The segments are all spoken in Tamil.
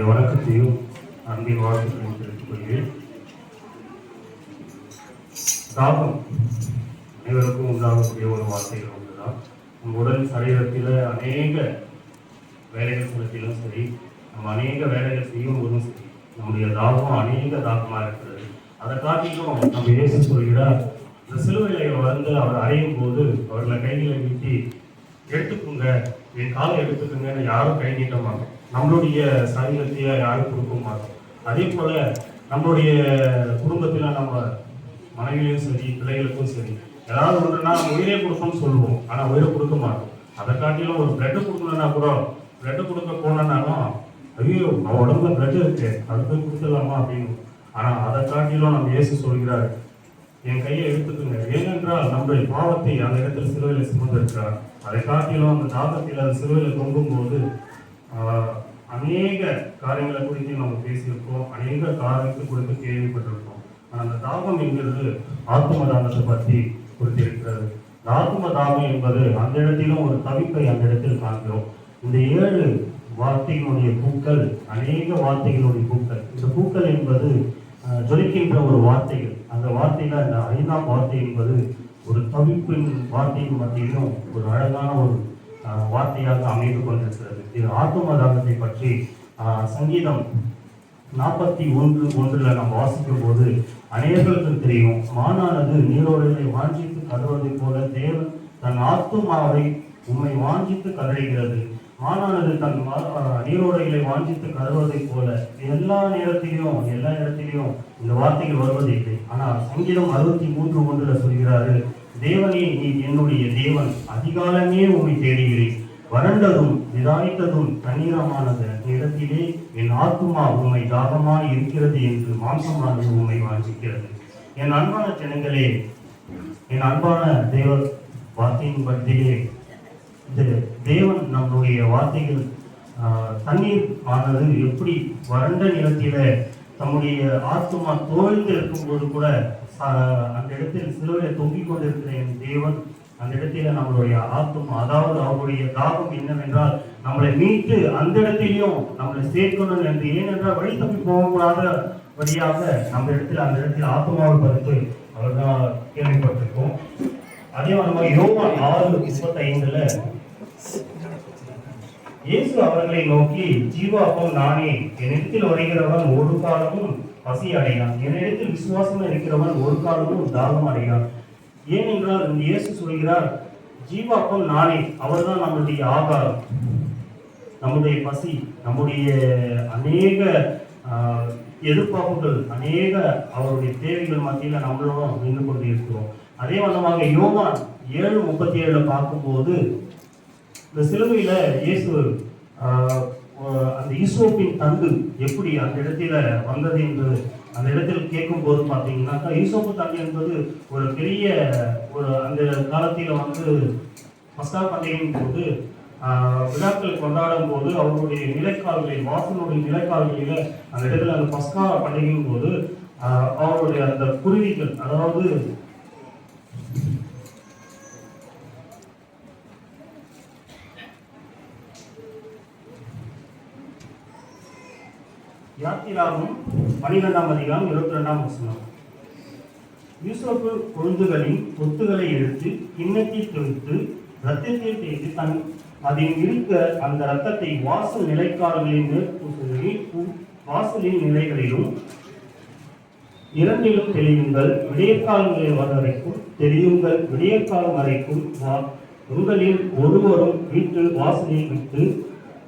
வணக்கத்தையும் அன்பின் வாழ்த்துக்களையும் தெரிவித்துக் கொள்கிறேன். தாகம் அனைவருக்கும் உண்டாகக்கூடிய ஒரு வார்த்தைகள் ஒன்றுதான். நம் உடல் சரீரத்தில் அநேக வேலைகள் செலுத்திலும் சரி, நம்ம அநேக வேலைகள் செய்யும் போதும் சரி, நம்முடைய தாகம் அநேக தாகமாக இருக்கிறது. அதை காட்டிலும் நம்ம இயேசு சொல்கிறார், இந்த சிலுவையில வந்து அவர் அறையும் போது அவர்களை கைகளை நீட்டி எடுத்துக்கோங்க, என் காலை எடுத்துக்கோங்கன்னு யாரும் கை நீட்ட மாட்டோம். நம்மளுடைய சரீரத்தையே யாரும் கொடுக்க மாட்டோம். அதே போல நம்மளுடைய குடும்பத்துல நம்ம மனைவியும் சரி, பிள்ளைகளுக்கும் சரி, ஏதாவது ஒன்றுனா உயிரே கொடுப்போம்னு சொல்லுவோம், ஆனா உயிரை கொடுக்க மாட்டோம். அதை காட்டிலும் ஒரு பிரெட்டு கொடுக்கணும்னா கூட, பிரெட்டு கொடுக்க போனாலும் ஐயோ அவன் உடம்புல பிரெட் இருக்கு, அது போய் கொடுத்துடலாமா அப்படின்னு. ஆனா அதை காட்டிலும் நம்ம இயேசு சொல்கிறார், என் கையை எடுத்துக்குங்க. ஏனென்றால் நம்முடைய பாவத்தை அந்த இடத்துல சிலுவையில் சுமந்திருக்கிறார். அதை காட்டிலும் அந்த தாகத்தில் அந்த சிலுவையில் தொங்கும் போது அநேக காரியங்களை குறித்து நம்ம பேசியிருக்கோம், அநேக காரியத்தை குறித்து கேள்விப்பட்டிருக்கோம். ஆனால் அந்த தாகம் என்கிறது ஆத்ம தாகத்தை பற்றி குறித்திருக்கிறது. ஆத்ம தாகம் என்பது அந்த இடத்திலும் ஒரு தவிப்பை அந்த இடத்தில் காண்கிறோம். இந்த 7 வார்த்தைகளுடைய பூக்கள் அநேக வார்த்தைகளுடைய பூக்கள். இந்த பூக்கள் என்பது ஜொலிக்கின்ற ஒரு வார்த்தைகள். அந்த வார்த்தையில இந்த 5ஆம் வார்த்தை என்பது ஒரு தவிப்பின் வார்த்தையின் மத்தியிலும் ஒரு அழகான ஒரு வார்த்தையாக அமைந்து கொண்டிருக்கிறது. இது ஆத்ம தாகத்தை பற்றி சங்கீதம் 41:1 நம்ம வாசிக்கும் போது அநேகருக்கு தெரியும், மானானது நீரோடைகளை வாஞ்சித்து கதறுவதை போல தேவன் தன் ஆத்துமாவை உம்மை வாஞ்சித்து கதறுகிறது. மானானது தன் நீரோடைகளை வாஞ்சித்து கதறுவதை போல எல்லா நேரத்திலையும் எல்லா இடத்திலையும் இந்த வார்த்தைகள் வருவதில்லை. ஆனால் சங்கீதம் 63:1 சொல்கிறாரு, தேவனே நீ என்னுடைய தேவன், அதிகாலமே உம்மை தேடுகிறேன், வறண்டதும் விதாய்த்ததும் தண்ணீரமானது இடத்திலே என் ஆத்துமா உம்மை தாகமாய் இருக்கிறது என்று மாம்சமானது உம்மை வாஞ்சிக்கிறது. என் அன்பான ஜனங்களே, என் அன்பான தேவ வார்த்தையின் பற்றியே இந்த தேவன் நம்முடைய வார்த்தைகள் தண்ணீர் ஆனது எப்படி வறண்ட நிலத்தில தம்முடைய ஆத்துமா தோய்ந்து இருக்கும்போது கூட அந்த இடத்தில் சிலுவையில் தொங்கிக் கொண்டிருக்கிற என் தேவன் அந்த இடத்தில நம்மளுடைய ஆத்துமா, அதாவது அவருடைய தாகம் என்னவென்றால் நம்மளை மீட்டு அந்த இடத்திலையும் நம்மளை சேர்க்கணும் என்று. ஏனென்றால் வழி தப்பி போகக்கூடாத வழியாக அந்த இடத்தில் ஆத்மாவை பறித்து அவர்தான் கேள்விப்பட்டிருக்கோம். அதே மாதிரி யோவான் 6:35 இயேசு அவர்களை நோக்கி, ஜீவாப்பம் நானே, என்னிடத்தில் வருகிறவன் ஒரு காலமும் பசி அடையான், என்னிடத்தில் விசுவாசம் இருக்கிறவன் ஒரு காலமும் தாகம் அடையான். ஏனென்றால் இயேசு சொல்கிறார், ஜீவாப்பம் நானே, அவர்தான் நம்முடைய ஆகாரம், நம்முடைய பசி, நம்முடைய அநேக எதிர்பார்ப்புகள், அநேக அவருடைய தேவைகள் மத்தியில் நம்மளும் நின்று கொண்டு இருக்கிறோம். அதே வண்ணமாக யோவான் 7:37 பார்க்கும்போது இந்த சிலுவையில இயேசு அந்த ஈசோப்பின் தண்டு எப்படி அந்த இடத்துல வந்தது என்று அந்த இடத்தில் கேட்கும் போது பார்த்தீங்கன்னாக்கா, ஈசோப்பு தண்டு என்பது ஒரு பெரிய ஒரு அந்த காலத்தில் வந்து பஸ்கா பண்டிகையின் போது விழாக்கள் கொண்டாடும் போது அவருடைய நிலைக்கால்களில், வாசனுடைய நிலைக்கால்களில் அந்த இடத்துல அந்த பஸ்கா பண்டிகையின் போது அவருடைய அந்த குருவிகள், அதாவது யாத்திராகும் 12ஆம் அதிகாரம் 22ஆம் வசனம். யூசோப்பு கொழுந்துகளின் கொத்துகளை எடுத்து கிண்ணத்தில் துவைத்து ரத்தத்தில் தேய்த்து அதில் இருக்க அந்த ரத்தத்தை வாசல் நிலைக்கால்களின் மேற்பூசுகளில் வாசலின் நிலைகளிலும் 2லும் தெளியுங்கள், விடியற்காலங்களில் வரைக்கும் தெரியுங்கள், விடியற்காலம் வரைக்கும் உங்களில் ஒருவரும் வீட்டு வாசலில் விட்டு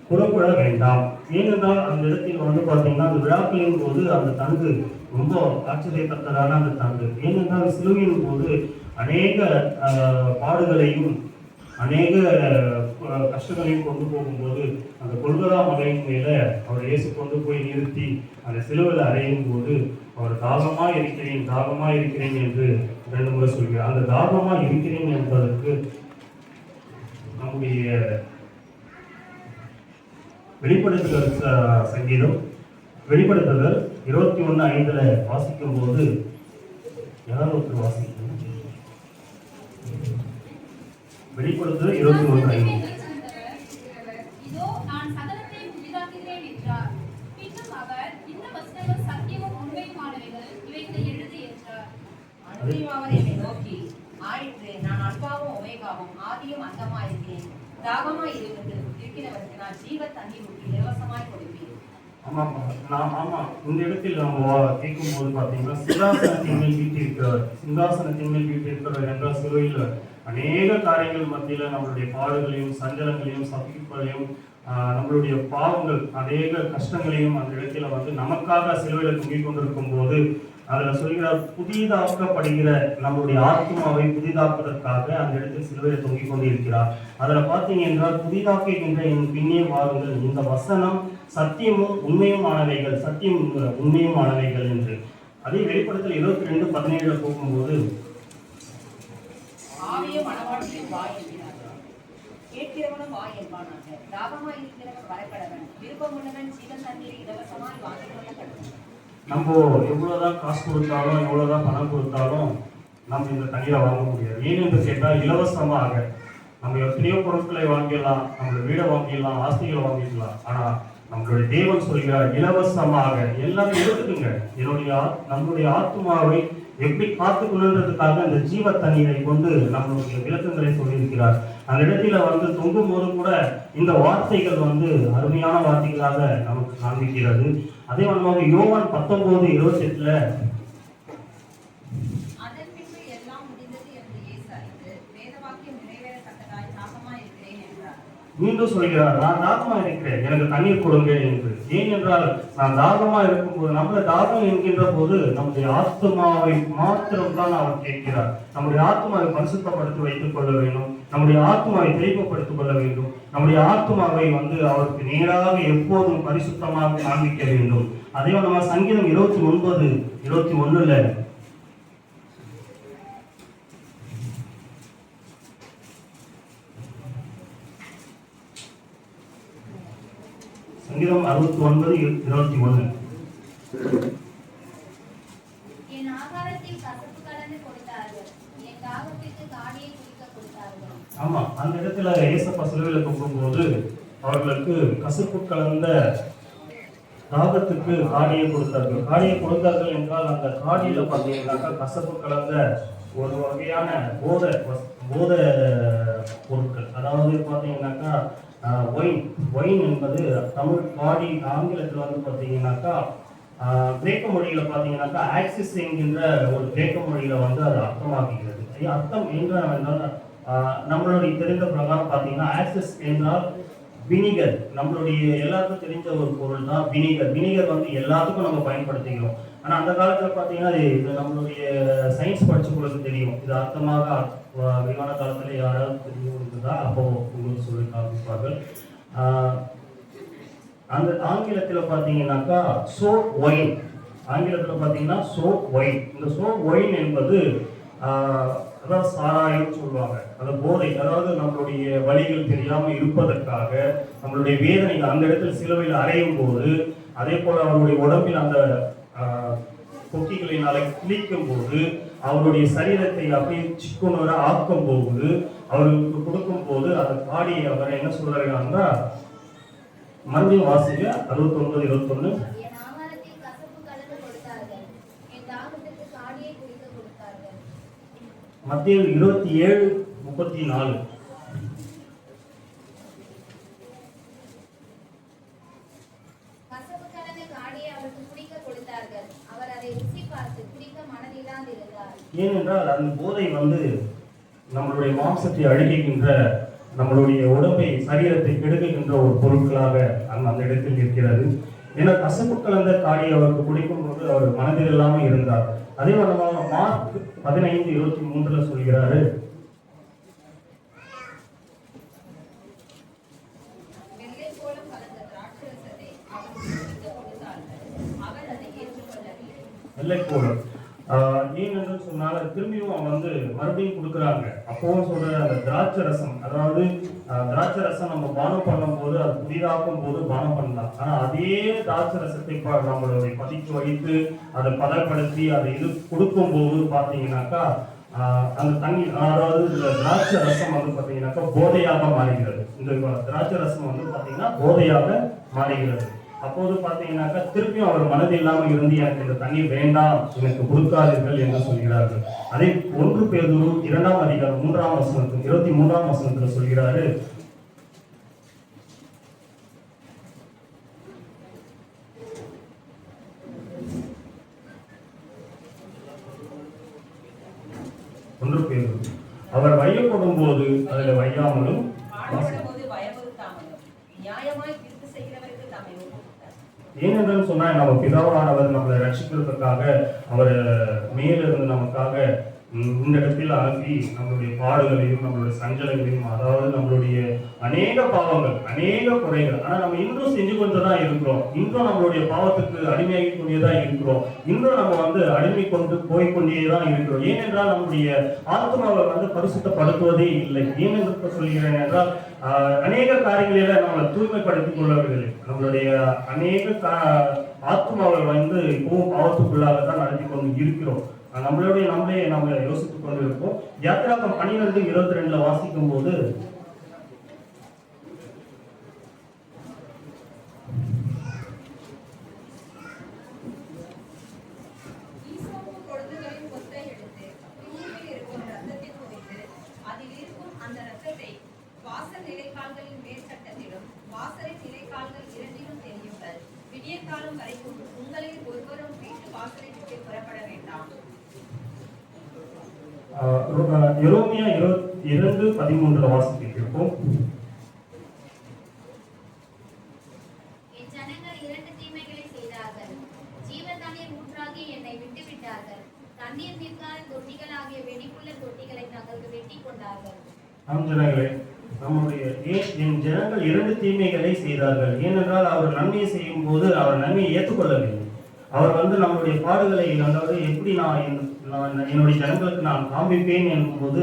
புறப்பட வேண்டாம். ஏனென்றால் அந்த இடத்தில் வந்து பார்த்தீங்கன்னா அந்த விழாக்களின் போது அந்த தங்கு ரொம்ப ஆச்சரியத்தக்கதான அந்த தங்கு. ஏனென்றால் சிலுவையின் போது அநேக பாடுகளையும் அநேக கஷ்டங்களையும் கொண்டு போகும்போது அந்த கொல்கதா மலையின் மேல அவர் இயேசு கொண்டு போய் நிறுத்தி அந்த சிலுவையில் அறையும் போது அவர் தாகமா இருக்கிறேன் என்று 2 முறை சொல்கிறார். அந்த தாகமா இருக்கிறேன் என்பதற்கு நம்முடைய வெளிப்படுத்துதல் சங்கீதம் வெளிப்படுத்துதல் 21:5 வாசிக்கும் போது யாராவது வாசிக்கணும். வெளிப்படுத்துதல் 21:5. அன்றியும் அவர் என்னை நோக்கி, ஆயிற்று, நான் அல்பாவும் ஒமேகாவும் ஆதியும் அந்தமா இருக்கிறேன். தாகமாய் இருக்கிறவருக்கு நான் ஜீவ தண்ணீர் ஊற்றி இலவசமாய் கொடுப்பேன். ஆமா, இந்த இடத்தில் நம்ம கேட்கும் போது பாத்தீங்கன்னா சிங்காசனத்தின் மேல் வீட்டிருக்கிறவர், சிங்காசனத்தின் மேல் வீட்டிருக்கிறவர் என்றால் சிலுவையில் அநேக காரியங்கள் மத்தியில நம்மளுடைய பாடுகளையும் சஞ்சலங்களையும் சபிப்புகளையும் நம்மளுடைய பாவங்கள் அநேக கஷ்டங்களையும் அந்த இடத்துல வந்து நமக்காக சிலுவையில தொங்கிக் கொண்டிருக்கும் போது அதுல சொல்கிறார், புதிதாக்கப்படுகிற நம்முடைய ஆத்மாவை புதிதாக்குவதற்காக அந்த இடத்தில் சிலுவையில தொங்கிக் கொண்டிருக்கிறார். அதுல பாத்தீங்க என்றால், புதிதாக்குகின்ற என் பின்னே வாருங்கள், இந்த வசனம் சத்தியமும் உண்மையுமானவைகள், சத்தியம் உண்மையுமானவைகள் என்று. அதே வெளிப்படுத்தல் 22:17 போகும்போது, கேட்கிறவனும் வா என்பானாக, தாகமாய் இருக்கிறவன் வரக்கடவன், விருப்பமுள்ளவன் ஜீவன் தண்ணீரை இலவசமாய் வாங்கிக் கொள்ள கடவன். நம்ம எவ்வளவுதான் காசு கொடுத்தாலும் எவ்வளவுதான் பணம் கொடுத்தாலும் நம்ம இந்த தண்ணீரை வாங்க முடியாது. ஏன் என்று கேட்டால், இலவசமாக நம்ம எத்தனையோ பொருட்களை வாங்கிடலாம், நம்மளோட வீடை வாங்கிடலாம், ஆஸ்திகளை வாங்கிடலாம். ஆனா நம்மளுடைய தேவன் சொல்கிறார், இலவசமாக எல்லாம் எடுத்துக்குங்க. நம்மளுடைய ஆத்மாவை எப்படி காத்துக்கொள்ளுன்றதுக்காக அந்த ஜீவ தண்ணீரை கொண்டு நம்மளுடைய விளக்கங்களை சொல்லியிருக்கிறார். அந்த இடத்துல வந்து தொங்கும் போது கூட இந்த வார்த்தைகள் வந்து அருமையான வார்த்தைகளாக நமக்கு காண்பிக்கிறது. அதே மாதிரி யோவான் 19:28 மீண்டும் சொல்கிறார், நான் தாகமா இருக்கிறேன், எனக்கு தண்ணீர் கொடுங்க என்று. ஏன் என்றால், நான் தாகமா இருக்கும்போது, நம்மள தாகம் என்கின்ற போது நம்முடைய ஆத்மாவை மாத்திரம்தான் அவர் கேட்கிறார். நம்முடைய ஆத்மாவை பரிசுத்தப்படுத்தி வைத்துக் கொள்ள வேண்டும், நம்முடைய ஆத்மாவை தெளிவுபடுத்திக் கொள்ள வேண்டும், நம்முடைய ஆத்மாவை வந்து அவருக்கு நேராக எப்போதும் பரிசுத்தமாக காண்பிக்க வேண்டும். அதே நம்ம சங்கீதம் 29:21 சங்கீதம் 69:21 என் ஆகாரத்தில் கசப்பு கலந்து கொடுத்தார்கள், என் தாகத்திற்கு காடியை குடிக்க கொடுத்தார்கள். ஆமா, அந்த இடத்துல ஏசப்பா சிலுவையில தொங்கும்போது அவர்களுக்கு கசப்பு கலந்த தாகத்துக்கு காடியை கொடுத்தார்கள். காடியை கொடுத்தார்கள் என்றால், அந்த காடியில பார்த்தீங்கன்னாக்கா கசப்பு கலந்த ஒரு வகையான போதை பொருட்கள். அதாவது பார்த்தீங்கன்னாக்கா ஒயின் என்பது தமிழ் பாடி, ஆங்கிலத்தில் வந்து பார்த்தீங்கன்னாக்கா கிரேக்க மொழியில பார்த்தீங்கன்னாக்கா ஆக்சிஸ் என்கின்ற ஒரு கிரேக்க மொழியில வந்து அது அர்த்தமாகிறது. அர்த்தம் என்றால் நம்மளுடைய தெரிந்த பிரகாரம் பார்த்தீங்கன்னா, ஆக்சிஸ் என்றால் வினிகர். நம்மளுடைய எல்லாருக்கும் தெரிஞ்ச ஒரு பொருள் தான் வினிகர். வினிகர் வந்து எல்லாத்துக்கும் நம்ம பயன்படுத்திக்கிறோம். ஆனால் அந்த காலத்தில் பார்த்தீங்கன்னா இது நம்மளுடைய சயின்ஸ் படிச்சவங்களுக்கு தெரியும். இது அர்த்தமாக விமான காலத்தில் யாராவது தெரியும் இருக்குதா, அப்போ உங்களுக்கு சொல்லி காமிப்பார்கள். அந்த ஆங்கிலத்தில் பார்த்தீங்கன்னாக்கா சோப் ஒயின், ஆங்கிலத்தில் பார்த்தீங்கன்னா சோப் ஒயின். இந்த சோப் ஒயின் என்பது அதாவது சாராயம் சொல்லுவாங்க, அந்த போதை. அதாவது நம்மளுடைய வழிகள் தெரியாமல் இருப்பதற்காக, நம்மளுடைய வேதனைகள் அந்த இடத்துல சிலுவையில் அறையும் போது, அதே போல அவருடைய உடம்பில் அந்த கொக்கிகளினால கிழிக்கும் போது, அவருடைய சரீரத்தை அப்படியே சிக்குனர ஆக்கும் போது, அவர்களுக்கு கொடுக்கும் போது அந்த காடியை அவர் என்ன சொல்றாங்கன்னா, மறுபடியும் வாசிங்க 69:21. மத்தேயு 27:34. ஏனென்றால் அந்த போதை வந்து நம்மளுடைய மாம்சத்தை அழிக்கின்ற, நம்மளுடைய உடம்பை சரீரத்தை கெடுக்கின்ற ஒரு பொருட்களாக அந்த இடத்தில் இருக்கிறது. ஏன்னா கசப்பு கலந்த காடியை அவருக்கு குடிக்கும் போது அவர் மனதில் இல்லாமல் இருந்தார். அதே மாதிரி மார்க் 15:23 சொல்கிறாரு, வெள்ளைக்கோளம். ஏனென்று சொன்னால் திரும்பியும் அவன் வந்து மறுபடியும் கொடுக்குறாங்க. அப்பவும் சொல்ற அந்த திராட்சை ரசம், அதாவது திராட்சை ரசம் நம்ம பானம் பண்ணும் போது, அது புதிதாக்கும் போது பானம் பண்ணலாம். ஆனா அதே திராட்சை ரசத்தை நம்மளுடைய பதிக்கு வைத்து அதை பதப்படுத்தி அதை இது கொடுக்கும் போது பார்த்தீங்கன்னாக்கா அந்த தண்ணி, அதாவது இந்த திராட்சை ரசம் வந்து பார்த்தீங்கன்னாக்கா போதையாக மாறுகிறது. இந்த திராட்சை ரசம் வந்து பார்த்தீங்கன்னா போதையாக மாறுகிறது. அப்போது பார்த்தீங்கன்னாக்கா திருப்பியும் அவர் மனதில் இல்லாமல் இருந்து எனக்கு இந்த தண்ணீர் வேண்டாம், எனக்கு கொடுக்காதீர்கள் என்று சொல்கிறார்கள். அதே 1 பேதுரு 2ஆம் அதிகாரம் 3ஆம் வசனத்தில் 23ஆம் வசனத்தில் சொல்கிறாரு, அவர் வையப்படும் போது அதில் வையாமலும் பாடுபடும்போது பயமுறுத்தாமலும் நியாயமாய் தீர்ப்பு செய்கிறவருக்கு தம்மை ஒப்புவித்தார். ஏனென்று சொன்னால் நம்ம பிதாவானவர் நம்மளை ரட்சிக்கிறதுக்காக அவர் மேலிருந்து நமக்காக இந்த இடத்தில் அனுப்பி நம்மளுடைய பாடுகளையும் நம்மளுடைய சஞ்சலங்களையும், அதாவது நம்மளுடைய அநேக பாவங்கள் அநேக குறைகள், ஆனால் நம்ம இன்னும் செஞ்சு கொண்டு தான் இருக்கிறோம், இன்னும் நம்மளுடைய பாவத்துக்கு அடிமையாகி கொண்டே தான் இருக்கிறோம், இன்னும் நம்ம அடிமை கொண்டு போய்கொண்டே தான் இருக்கிறோம். ஏனென்றால் நம்முடைய ஆத்மாவை பரிசுத்தப்படுத்துவதே இல்லை. ஏனென்று சொல்கிறேன் என்றால் அநேக காரியங்களில நம்மளை தூய்மைப்படுத்திக் கொள்ளவில்லை. நம்மளுடைய அநேக ஆத்மாவை இப்பவும் பாவத்துக்குள்ளாக தான் நடத்தி கொண்டு இருக்கிறோம். நம்மளே யோசித்துக் கொண்டு இருப்போம். யாத்திராகம் 12:22 வாசிக்கும் போது, வாசல் நிலைக்கால்களின் மேற்சட்டத்திலும் வாசலின் நிலைக்கால்கள் இரண்டிலும் தெரியுங்கள். விடியற்காலம் வரைக்கும் உங்களில் ஒருவரும் வீட்டு வாசலை விட்டு புறப்பட வேண்டாம். எரோமியா 22:13 வாசிக்கிறோம். என் ஜனங்கள் 2 தீமைகளை செய்தார்கள். ஜீவ தண்ணீர் ஊற்றாகி என்னை விட்டு விட்டார்கள். தண்ணீர் நிற்காத தொட்டிகளாகிய வெடிப்புள்ள தொட்டிகளை தங்களுக்கு வெட்டி கொண்டார்கள். என் ஜனங்கள் 2 தீமைகளை செய்தார்கள். ஏனென்றால் அவர் நன்மையை செய்யும் போது அவர் நன்மையை ஏற்றுக்கொள்ளவில்லை. அவர் நம்முடைய பாடுகளை, அதாவது எப்படி நான் என்னுடைய ஜனங்களுக்கு நான் காண்பிப்பேன் என்போது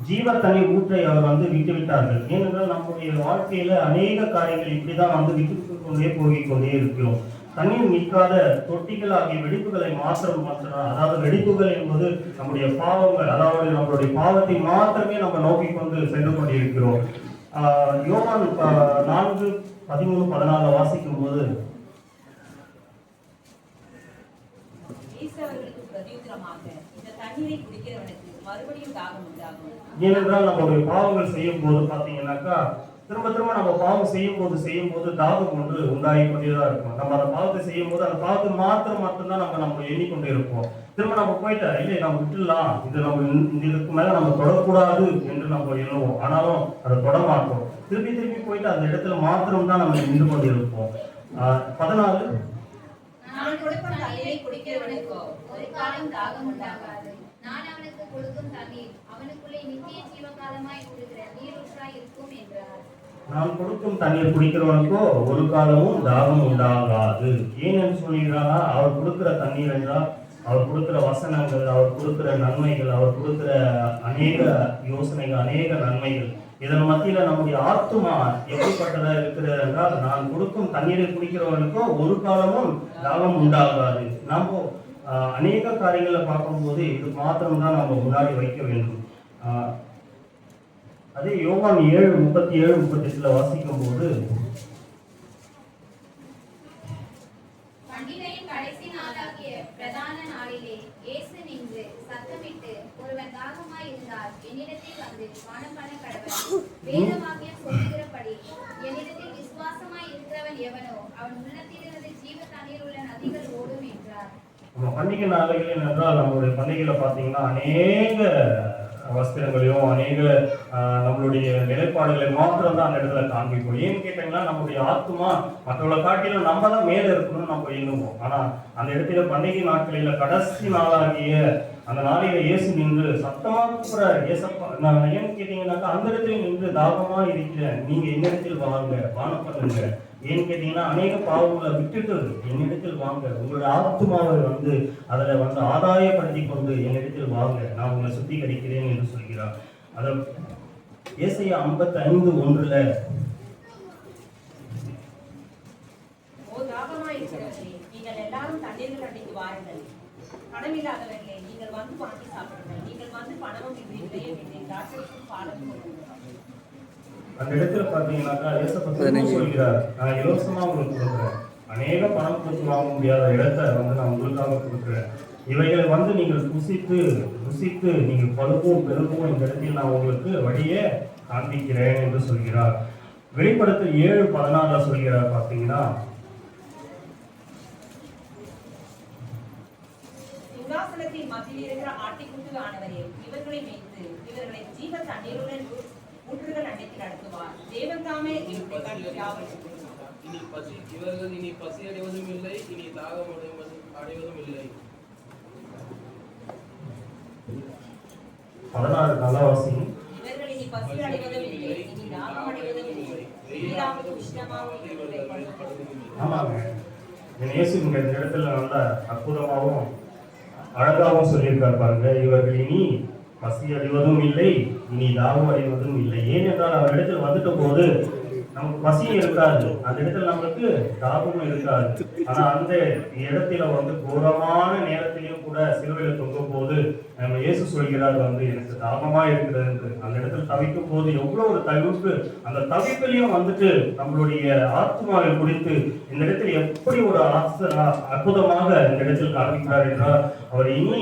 ஜீவ தண்ணீர் ஊற்றை அவர் விட்டு விட்டார்கள். ஏனென்றால் நம்முடைய வாழ்க்கையில அநேக காரியங்கள் இப்படிதான் விட்டு கொண்டே போகிக்கொண்டே இருக்கிறோம். தண்ணீர் நிற்காத தொட்டிகள் ஆகிய வெடிப்புகளை மாத்திரம், அதாவது வெடிப்புகள் என்பது நம்முடைய பாவங்கள், அதாவது நம்மளுடைய பாவத்தை மாத்திரமே நம்ம நோக்கி கொண்டு சென்று கொண்டிருக்கிறோம். யோவான் 4:13-14 வாசிக்கும் போது, ஏனென்றால் நம்மளுடைய பாவங்கள் செய்யும் போது பார்த்தீங்கன்னாக்கா திரும்ப நம்ம பாவம் செய்யும் போது தாகம் ஒன்று உண்டாகி கொண்டேதான் இருக்கும். நம்ம அந்த பாவத்தை செய்யும் போது அந்த பாவத்தை மட்டும்தான் நம்ம எண்ணிக்கொண்டே இருப்போம். திரும்ப நம்ம போயிட்டா இல்லை நம்ம விட்டுடலாம், இதுக்கு மேல நம்ம தொடக்கூடாது என்று நம்ம எண்ணுவோம். ஆனாலும் அதை தொட மாட்டோம். திருப்பி போயிட்டு அந்த இடத்துல மாத்திரம் தான் நம்ம நின்று கொண்டு இருப்போம். 14 நான் கொடுக்கும் தண்ணீரை குடிக்கிறவனுக்கோ ஒரு காலம் தாகம் உண்டாகாது. நான் அவனுக்கு கொடுக்கும் தண்ணீர் அவனுக்குள்ளே நித்திய ஜீவகாலமாய் இருக்கிற நீரூற்றாய் இருக்கும் என்றார். நான் கொடுக்கும் தண்ணீர் குடிக்கிறவனுக்கோ ஒரு காலமும் தாகம் உண்டாகாது. ஏன் என்று சொல்கிறாரா? அவர் கொடுக்கிற தண்ணீர் என்றால் அவர் கொடுக்கிற வசனங்கள், அவர் கொடுக்கிற நன்மைகள், அவர் கொடுக்கிற அநேக யோசனைகள், அநேக நன்மைகள். இதன் மத்தியில நம்முடைய ஆத்துமா எப்படிப்பட்டதா இருக்கிறது என்றால், நான் கொடுக்கும் தண்ணீரை குடிக்கிறவனுக்கோ ஒரு காலமும் தாகம் உண்டாகாது. நம்ம அநேக காரியங்களை பார்க்கும்போது இது மாத்திரம்தான் நம்ம முன்னாடி வைக்க வேண்டும். அதே யோவான் 7:37-38 வாசிக்கும் போது, பண்டிகையின் கடைசி நாளாகிய பிரதான நாளிலே இயேசு நின்று சத்தமிட்டு, ஒருவன் தாகமாய் இருந்தால் என்னிடத்தில் வந்து பானம் பண்ண கடவன். வேதவாக்கியம் சொல்லுகிறபடி என்னிடத்தில் விசுவாசமாய் இருக்கிறவன் எவனோ அவன் உள்ளத்திலிருந்து ஜீவ தண்ணீர் உள்ள நதிகள் ஓடும் என்றார். நம்ம பண்டிகை நாளைகள் என்றால் நம்மளுடைய பண்டிகையில பார்த்தீங்கன்னா அநேக வஸ்திரங்களையும் அநேக நம்மளுடைய நிலைப்பாடுகளை மாத்திரம் தான் அந்த இடத்துல காண்பிப்போம். ஏன்னு கேட்டீங்கன்னா நம்மளுடைய ஆத்மா மற்றவங்களை காட்டிலும் நம்ம தான் மேலே இருக்கணும்னு நம்ம எண்ணுவோம். ஆனா அந்த இடத்துல பண்டிகை நாட்களில கடைசி நாளாகிய அந்த நாளில இயேசு நின்று சத்தமா கூற, ஏசப்பா, நான் ஏன்னு கேட்டீங்கன்னாக்கா அந்த இடத்துல நின்று தாகமா இருக்கிறேன், நீங்க என்னிடத்தில் வாங்க, பானம் பண்ணுங்க. ஏன்னு கேட்டீங்கன்னா அநேக பாவங்களை விட்டுட்டு என்னிடத்தில் வாங்க, உங்களுடைய ஆத்மாவை அதுல ஆதாயப்படுத்தி கொண்டு என்னிடத்தில் வாங்க, நான் உங்களை சுத்திகரிக்கிறேன் என்று சொல்கிறார். அத ஏசாயா 55:1 நீங்கள் எல்லாரும் தண்ணீர்கள் அடித்து வாருங்கள், பணமில்லாதவர்களே நீங்கள் வந்து வாங்கி சாப்பிடுங்கள், நீங்கள் வந்து பணமும் இல்லையே திராட்சைக்கும் பாலும் அந்த இடத்துல பாத்தீங்கன்னாக்கா ஏசப்பா சொல்கிறார், நான் இலவசமா உங்களுக்கு கொடுக்குறேன், அநேக பணம் கொடுத்து வாங்க முடியாத இடத்தை வந்து நான் உங்களுக்காக கொடுக்குறேன். இவைகளை வந்து நீங்கள் ருசித்து நீங்கள் பழுவும் பெருகவும் இந்த இடத்தில் நான் உங்களுக்கு வழியே காண்பிக்கிறேன் என்று சொல்கிறார். வெளிப்படுத்தல் 7:14 சொல்கிறார். பார்த்தீங்கன்னா, சிங்காசனத்தின் மத்தியில் இருக்கிற ஆட்டிக்குட்டி ஆனவரே, இவர்களை மேய்த்து இவர்களை ஜீவ தண்ணீருடன் ஊற்றுகள் அடைத்து நடத்துவார். தேவன் தாமே இவர்களை கண்டிப்பாக இவர்கள் இனி பசி அடைவதும் இல்லை, இனி தாகம் அடைவதும் இல்லை. 16 நல்லா வாசிங்க. இவர்கள் இனி பசி அடைவதும் இல்லை, இனி தாகம் அடைவதும் இல்லை. வெயிலாகவும் உஷ்ணமாகவும் இவர்களை படுவதும் இல்லை. ஆமாங்க, இயேசு இந்த இடத்துல நல்ல அற்புதமாகவும் அழகாகவும் சொல்லியிருக்கார் பாருங்க. இவர்கள் இனி பசி அடைவதும் இல்லை, இனி தாகம் அடைவதும் இல்லை. ஏனென்றால் அவர் இடத்துல வந்துட்ட போது நமக்கு பசியும் இருக்காது, அந்த இடத்துல நமக்கு தாகமும் இருக்காது. ஆனா அந்த இடத்துல வந்து கோரமான நேரத்திலையும் கூட சிலுவையில் தொங்கும் போது நம்ம இயேசு சொல்கிறார் வந்து எனக்கு தாகமா இருக்கிறது. அந்த இடத்துல தவிக்கும் போது எவ்வளவு ஒரு தவிப்பு, அந்த தவிப்பிலையும் வந்துட்டு நம்மளுடைய ஆத்மாவை குறித்து இந்த இடத்துல எப்படி ஒரு அற்புதமாக இந்த இடத்தில் காண்பிக்கிறார் என்றால், அவர் இனி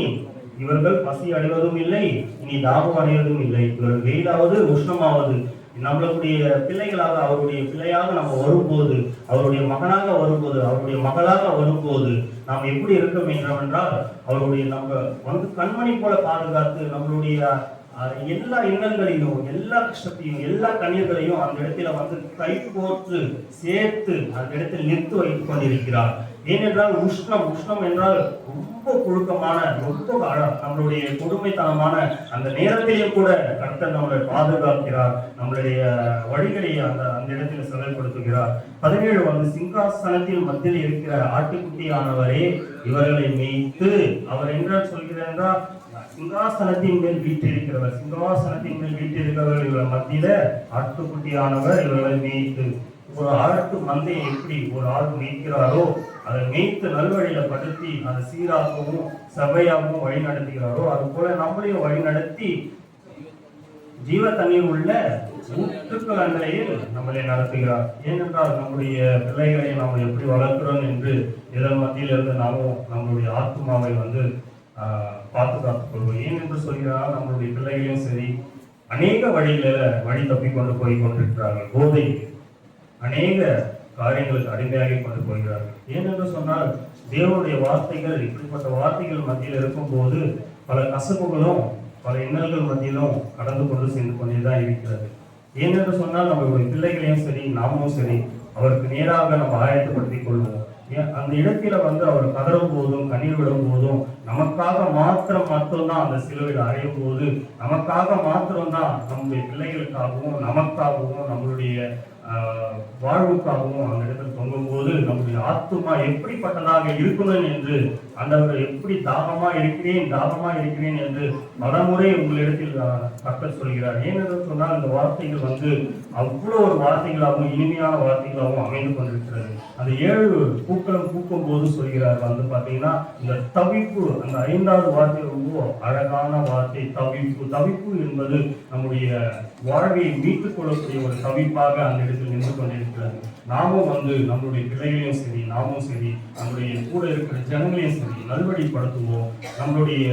இவர்கள் பசி அடைவதும் இல்லை, இனி தாகம் அடைவதும் இல்லை. இவர்கள் வெயிலாவது உஷ்ணமாவது நம்மளுடைய பிள்ளைகளாக அவருடைய பிள்ளையாக நம்ம வரும்போது, அவருடைய மகனாக வரும்போது, அவருடைய மகளாக வரும்போது நாம் எப்படி இருக்க வேண்டும் என்றால், அவருடைய நம்ம வந்து கண்மணி போல பாதுகாத்து நம்மளுடைய எல்லா எண்ணங்களையும் எல்லா கஷ்டத்தையும் எல்லா கண்ணீர்களையும் அந்த இடத்துல வந்து கை கோர்த்து சேர்த்து அந்த இடத்தில் நிறுத்தி வைத்துக் கொண்டிருக்கிறார். ஏனென்றால் உஷ்ணம் என்றால் ரொம்ப புழுக்கமான ரொம்ப நம்மளுடைய கொடுமைத்தனமான அந்த நேரத்திலேயும் கூட கர்த்தர் நம்மளை பாதுகாக்கிறார், நம்மளுடைய வழிகளை அந்த இடத்தில் செயல்படுத்துகிறார். 17 வந்து சிங்காசனத்தில் மத்தியில் இருக்கிற ஆட்டுக்குட்டியானவரே இவர்களை மேய்த்து, அவர் என்ன சொல்கிறார், சிங்காசனத்தின் மேல் வீட்டிருக்கிறவர், சிங்காசனத்தின் மேல் வீட்டிருக்கிறவர் இவர்கள் மத்தியில ஆட்டுக்குட்டியானவர் இவர்களை மேய்த்து. ஒரு ஆட்டு மந்தையை எப்படி ஒரு ஆள் மேய்க்கிறாரோ அதை மேய்த்து நல்வழியில படுத்தி அதை சீராகவும் சபையாகவும் வழி நடத்துகிறாரோ, அது போல நம்மளையும் வழி நடத்தி ஜீவ தண்ணீர் உள்ள ஊற்றுக்கள் அண்டையில் நம்மளை நடத்துகிறார். ஏனென்றால் நம்முடைய பிள்ளைகளை நாம் எப்படி வளர்க்கிறோம் என்று இதன் மத்தியில் இருந்து நாமும் நம்மளுடைய ஆத்மாவை வந்து பாதுகாத்துக் கொள்வோம். ஏன் என்று சொல்கிறார், நம்மளுடைய பிள்ளைகளையும் சரி அநேக வழி தப்பி கொண்டு போய் கொண்டிருக்கிறார்கள். போதை அநேக காரியங்களுக்கு அடிமையாகி கொண்டு போகிறார்கள். ஏனென்று சொன்னால் தேவனுடைய வார்த்தைகள் இப்படிப்பட்ட வார்த்தைகள் மத்தியில் இருக்கும் போது பல கசப்புகளும் பல இன்னல்கள் மத்தியிலும் கடந்து கொண்டு சென்று கொண்டேதான் இருக்கிறது. ஏனென்று சொன்னால் நம்மளுடைய பிள்ளைகளையும் சரி நாமும் சரி அவருக்கு நேராக நம்ம ஆயத்தப்படுத்திக் கொள்வோம். அந்த இடத்துல வந்து அவர் கதறும் போதும் கண்ணீர் விடும் போதும் நமக்காக மட்டும்தான் அந்த சிலுவையில் அறையும் போது நமக்காக மாத்திரம்தான் நம்முடைய பிள்ளைகளுக்காகவும் நமக்காகவும் நம்மளுடைய வாழ்வுக்காகவும் அந்த இடத்தில் தொங்கும் போது நம்முடைய ஆத்துமா எப்படிப்பட்டதாக இருக்கணும் என்று ஆண்டவர் எப்படி தாகமா இருக்கிறேன் என்று பலமுறை உங்களிடத்தில் கர்த்தர் சொல்கிறார். ஏனென்று சொன்னால் இந்த வார்த்தைகள் வந்து அவ்வளோ ஒரு வார்த்தைகளாகவும் இனிமையான வார்த்தைகளாகவும் அமைந்து கொண்டிருக்கிறது. அந்த 7 பூக்களும் பூக்கும் போது சொல்கிறார் வந்து பார்த்தீங்கன்னா இந்த தவிப்பு, அந்த 5வது வார்த்தை ரொம்ப அழகான வார்த்தை தவிப்பு என்பது நம்முடைய வாழ்வை மீட்டுக் கொள்ளக்கூடிய ஒரு தவிப்பாக அந்த இடத்தில் நின்று கொண்டிருக்கிறது. நாமும் வந்து நம்மளுடைய பிள்ளைகளையும் சரி நாமும் சரி நம்முடைய கூட இருக்கிற ஜனங்களையும் சரி நல்வழிப்படுத்துவோம். நம்மளுடைய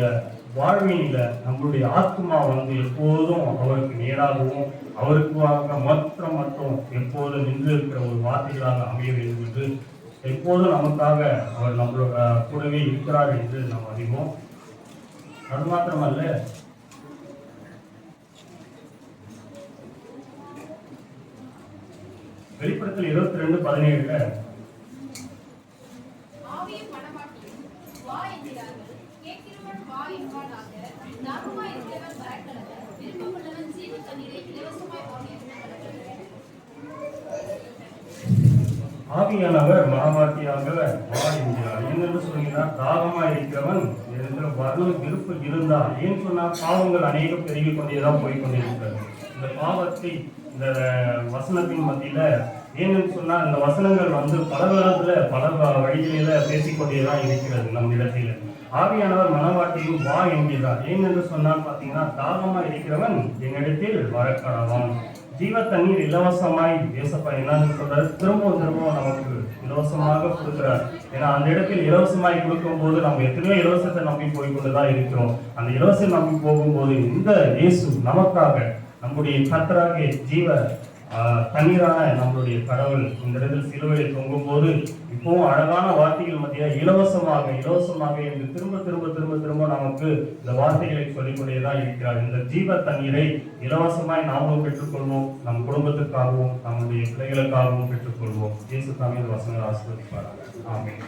வாழ்வினில நம்மளுடைய ஆத்மா வந்து எப்போதும் அவருக்கு நேராகவும் அவருக்காக மட்டும் எப்போதும் நின்று இருக்கிற ஒரு வார்த்தைகளாக அமைய வேண்டும் என்று எப்போதும் நமக்காக அவர் நம்மளோட கூடவே இருக்கிறார் என்று நாம் அறிவோம். அது மாத்திரமல்ல, வெளிப்படுத்தல் 22:17 ஆவியானவர் மனவாட்டியாக வா என்கிறார். என்னென்று சொல்கிறார், தாகமா இருக்கிறவன் வரணும் விருப்பம் இருந்தால். ஏன் சொன்னால் பாவங்கள் அநேகம் பெருகி கொண்டேதான் போய்கொண்டிருக்கிறது. இந்த பாவத்தை இந்த வசனத்தின் மத்தியில ஏன்னு சொன்னால் இந்த வசனங்கள் வந்து பல காலத்துல பல வழிகளில பேசிக்கொண்டேதான் இருக்கிறது. நம் இடத்தில் ஆவியானவர் மனவாட்டியும் வா என்கிறார். ஏன் என்று சொன்னால் பார்த்தீங்கன்னா தாகமா இருக்கிறவன் என்னிடத்தில் வரக்கடவான், ஜீவ தண்ணீர் இலவசமாய் ஏசப்பா என்னன்னு சொல்றாரு, திரும்பவும் நமக்கு இலவசமாக கொடுக்கிறார். ஏன்னா அந்த இடத்தில் இலவசமாய் கொடுக்கும் போது நம்ம எத்தனையோ இலவசத்தை நம்பி போய் கொண்டுதான் இருக்கிறோம். அந்த இலவசம் நம்பி போகும்போது இந்த இயேசு நமக்காக நம்முடைய கர்த்தராகிய ஜீவ தண்ணீரான நம்மளுடைய கடவுள் இந்த இடத்தில் சிலுவையில் தொங்கும் போது இப்பவும் அழகான வார்த்தைகள் மத்திய இலவசமாக என்று திரும்ப நமக்கு இந்த வார்த்தைகளை சொல்லிக்கொண்டேதான் இருக்கிறார். இந்த ஜீவ தண்ணீரை இலவசமாய் நாமும் பெற்றுக்கொள்வோம், நம் குடும்பத்துக்காகவும் நம்முடைய பிள்ளைகளுக்காகவும் பெற்றுக்கொள்வோம். இயேசு தாமே இந்த வசனங்களை ஆசீர்வதிப்பாராக. ஆமென்.